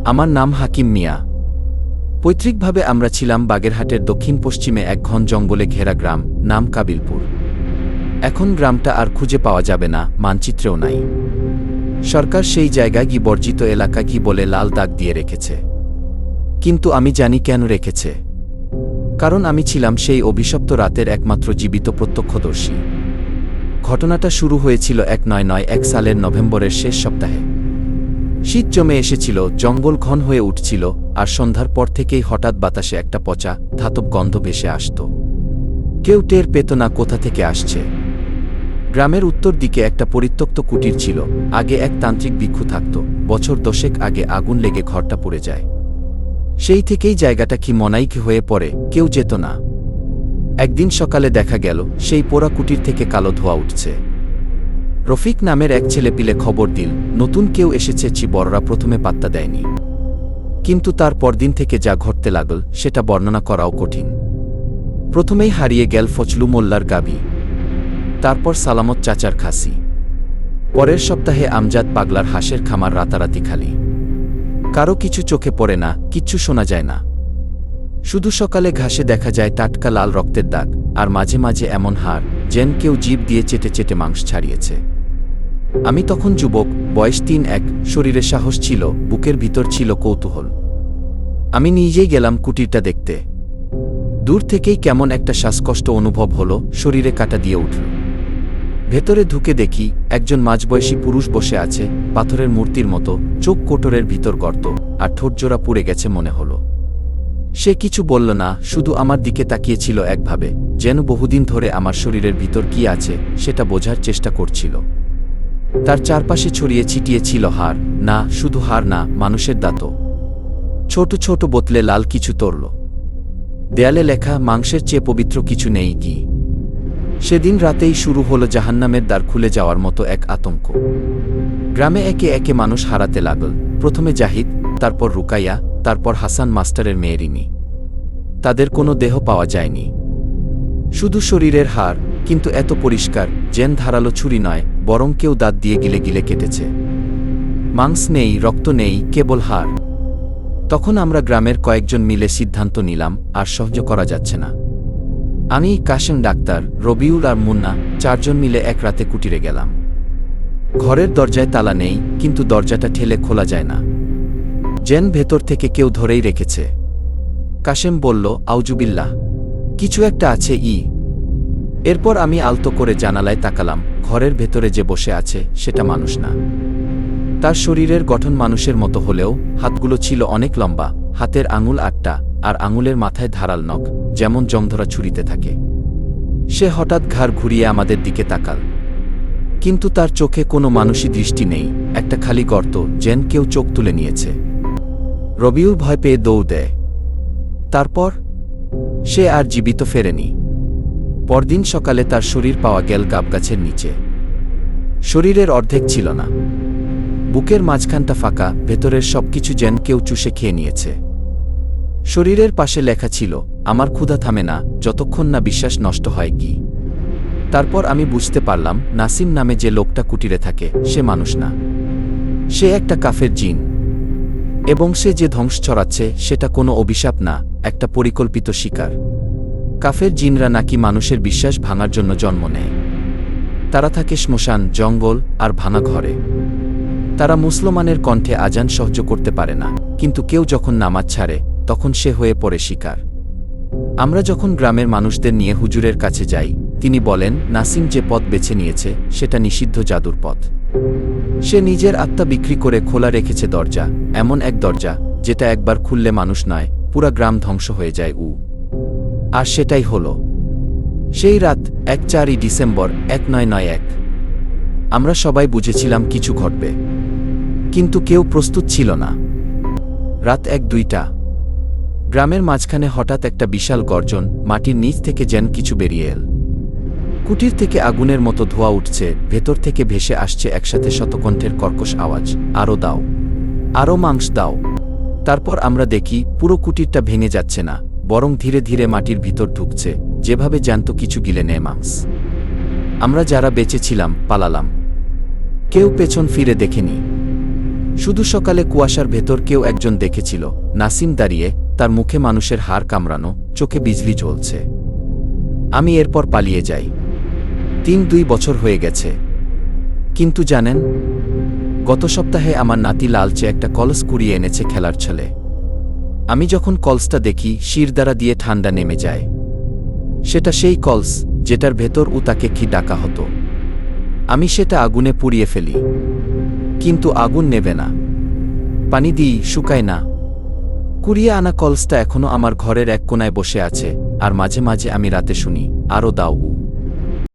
আমার নাম হাকিম মিয়া। পৈতৃকভাবে আমরা ছিলাম বাগেরহাটের দক্ষিণ পশ্চিমে এক ঘন জঙ্গলে ঘেরা গ্রাম, নাম কাবিলপুর। এখন গ্রামটা আর খুঁজে পাওয়া যাবে না, মানচিত্রেও নাই। সরকার সেই জায়গায় কি বর্জিত এলাকা কি বলে লাল দাগ দিয়ে রেখেছে। কিন্তু আমি জানি কেন রেখেছে। কারণ আমি ছিলাম সেই অভিশপ্ত রাতের একমাত্র জীবিত প্রত্যক্ষদর্শী। ঘটনাটা শুরু হয়েছিল ১৯৯১ সালের নভেম্বরের শেষ সপ্তাহে। শীত জমে এসেছিল, জঙ্গল ঘন হয়ে উঠছিল, আর সন্ধ্যার পর থেকেই হঠাৎ বাতাসে একটা পচা, ধাতব গন্ধ ভেসে আসত। কেউ টের পেত না কোথা থেকে আসছে। গ্রামের উত্তর দিকে একটা পরিত্যক্ত কুটির ছিল। আগে এক তান্ত্রিক ভিক্ষু থাকত। বছর 10 আগে আগুন লেগে ঘরটা পুড়ে যায়। সেই থেকেই জায়গাটা কি মনাইক হয়ে পড়ে, কেউ যেত না। একদিন সকালে দেখা গেল সেই পোড়া কুটির থেকে কালো ধোঁয়া উঠছে। রফিক নামের এক ছেলেপিলে খবর দিল নতুন কেউ এসেছে। বড়রা প্রথমে পাত্তা দেয়নি, কিন্তু তার পরদিন থেকে যা ঘটতে লাগল সেটা বর্ণনা করাও কঠিন। প্রথমেই হারিয়ে গেল ফজলু মোল্লার গাভী, তারপর সালামত চাচার খাসি, পরের সপ্তাহে আমজাদ পাগলার হাঁসের খামার রাতারাতি খালি। কারো কিছু চোখে পড়ে না, কিচ্ছু শোনা যায় না। শুধু সকালে ঘাসে দেখা যায় টাটকা লাল রক্তের দাগ, আর মাঝে মাঝে এমন হাড় যেন কেউ জিভ দিয়ে চেটে চেটে মাংস ছাড়িয়েছে। আমি তখন যুবক, বয়স ৩-১, শরীরে সাহস ছিল, বুকের ভিতর ছিল কৌতূহল। আমি নিজেই গেলাম কুটিরটা দেখতে। দূর থেকেই কেমন একটা শ্বাসকষ্ট অনুভব হলো, শরীরে কাটা দিয়ে উঠল। ভেতরে ঢুকে দেখি একজন মাঝবয়সী পুরুষ বসে আছে, পাথরের মূর্তির মতো, চোখ কোটরের ভিতর গর্ত, আর ঠোঁটজোড়া পুড়ে গেছে মনে হলো। সে কিছু বলল না, শুধু আমার দিকে তাকিয়েছিল একভাবে, যেন বহুদিন ধরে আমার শরীরের ভিতর কি আছে সেটা বোঝার চেষ্টা করছিল। তার চারপাশে ছড়িয়ে ছিটিয়ে ছিল হাড়, না শুধু হাড় না, মানুষের দাঁতও। ছোট ছোট বোতলে লাল কিছু তরল। দেয়ালে লেখা মাংসের চেয়ে পবিত্র কিছু নেই কি। সেদিন রাতেই শুরু হলো জাহান্নামের দ্বার খুলে যাওয়ার মতো এক আতঙ্ক। গ্রামে একে একে মানুষ হারাতে লাগল। প্রথমে জাহিদ, তারপর রুকাইয়া, তারপর হাসান মাস্টারের মেয়ে রিনি। তাদের কোনো দেহ পাওয়া যায়নি, শুধু শরীরের হাড়, কিন্তু এত পরিষ্কার যেন ধারালো ছুরি নয়, বরং কেউ দাঁত দিয়ে গিলে গিলে কেটেছে। মাংস নেই, রক্ত নেই, কেবল হাড়। তখন আমরা গ্রামের কয়েকজন মিলে সিদ্ধান্ত নিলাম আর সহ্য করা যাচ্ছে না। আমি, কাশেম ডাক্তার, রবিউল আর মুন্না 4 জন মিলে এক রাতে কুটিরে গেলাম। ঘরের দরজায় তালা নেই, কিন্তু দরজাটা ঠেলে খোলা যায় না, যেন ভেতর থেকে কেউ ধরেই রেখেছে। কাশেম বলল, আউজুবিল্লাহ, কিছু একটা আছে। এরপর আমি আলতো করে জানালায় তাকালাম। ঘরের ভেতরে যে বসে আছে সেটা মানুষ না। তার শরীরের গঠন মানুষের মতো হলেও হাতগুলো ছিল অনেক লম্বা, হাতের আঙুল 8টা, আর আঙুলের মাথায় ধারাল নখ, যেমন জংধরা ছুরিতে থাকে। সে হঠাৎ ঘাড় ঘুরিয়ে আমাদের দিকে তাকাল, কিন্তু তার চোখে কোনো মানুষই দৃষ্টি নেই, একটা খালি গর্ত, যেন কেউ চোখ তুলে নিয়েছে। রবিউল ভয় পেয়ে দৌড় দেয়। তারপর সে আর জীবিত ফেরেনি। পরদিন সকালে তার শরীর পাওয়া গেল গাবগাছের নিচে। শরীরের অর্ধেক ছিল না, বুকের মাঝখানটা ফাঁকা, ভেতরের সবকিছু যেন কেউ চুষে খেয়ে নিয়েছে। শরীরের পাশে লেখা ছিল, আমার ক্ষুধা থামে না যতক্ষণ না বিশ্বাস নষ্ট হয় কি। তারপর আমি বুঝতে পারলাম নাসিম নামে যে লোকটা কুটিরে থাকে সে মানুষ না, সে একটা কাফের জিন। এবং সে যে ধ্বংস ছড়াচ্ছে সেটা কোনো অভিশাপ না, একটা পরিকল্পিত শিকার। কাফের জিনরা নাকি মানুষের বিশ্বাস ভাঙার জন্য জন্ম নেয়। তারা থাকে শ্মশান, জঙ্গল আর ভাঙা ঘরে। তারা মুসলমানের কণ্ঠে আজান সহ্য করতে পারে না, কিন্তু কেউ যখন নামাজ ছাড়ে তখন সে হয়ে পড়ে শিকার। আমরা যখন গ্রামের মানুষদের নিয়ে হুজুরের কাছে যাই, তিনি বলেন নাসিম যে পথ বেছে নিয়েছে সেটা নিষিদ্ধ জাদুর পথ। সে নিজের আত্মা বিক্রি করে খোলা রেখেছে দরজা, এমন এক দরজা যেটা একবার খুললে মানুষ নয়, পুরা গ্রাম ধ্বংস হয়ে যায়। আর সেটাই হলো সেই রাত, 4 ডিসেম্বর 1991। আমরা সবাই বুঝেছিলাম কিছু ঘটবে, কিন্তু কেউ প্রস্তুত ছিল না। রাত 1-2টা, গ্রামের মাঝখানে হঠাৎ একটা বিশাল গর্জন, মাটির নিচ থেকে যেন কিছু বেরিয়ে এল। কুটির থেকে আগুনের মতো ধোঁয়া উঠছে, ভেতর থেকে ভেসে আসছে একসাথে শতকণ্ঠের কর্কশ আওয়াজ, আরও দাও, আরও মাংস দাও। তারপর আমরা দেখি পুরো কুটিরটা ভেঙে যাচ্ছে না, বরং ধীরে ধীরে মাটির ভিতর ঢুকছে, যেভাবে জ্যান্ত কিছু গিলে নেয় মাংস। আমরা যারা বেঁচে ছিলাম পালালাম, কেউ পেছন ফিরে দেখেনি। শুধু সকালে কুয়াশার ভেতর কেউ একজন দেখেছিল নাসিম দাঁড়িয়ে, তার মুখে মানুষের হাড় কামড়ানো, চোখে বিজলি জ্বলছে। আমি এরপর পালিয়ে যাই। 2 বছর হয়ে গেছে। কিন্তু জানেন, গত সপ্তাহে আমার নাতি লালচে একটা কলস কুড়িয়ে এনেছে খেলার ছলে। আমি যখন কলসটা দেখি শিরদাঁড়া দিয়ে ঠান্ডা নেমে যায়। সেটা সেই কলস যেটার ভেতর তাকে কি ডাকা হতো। আমি সেটা আগুনে পুড়িয়ে ফেলি, কিন্তু আগুন নেবে না। পানি দিই, শুকায় না। কুড়িয়ে আনা কলসটা এখনো আমার ঘরের এক কোনায় বসে আছে, আর মাঝে মাঝে আমি রাতে শুনি, আরও দাও।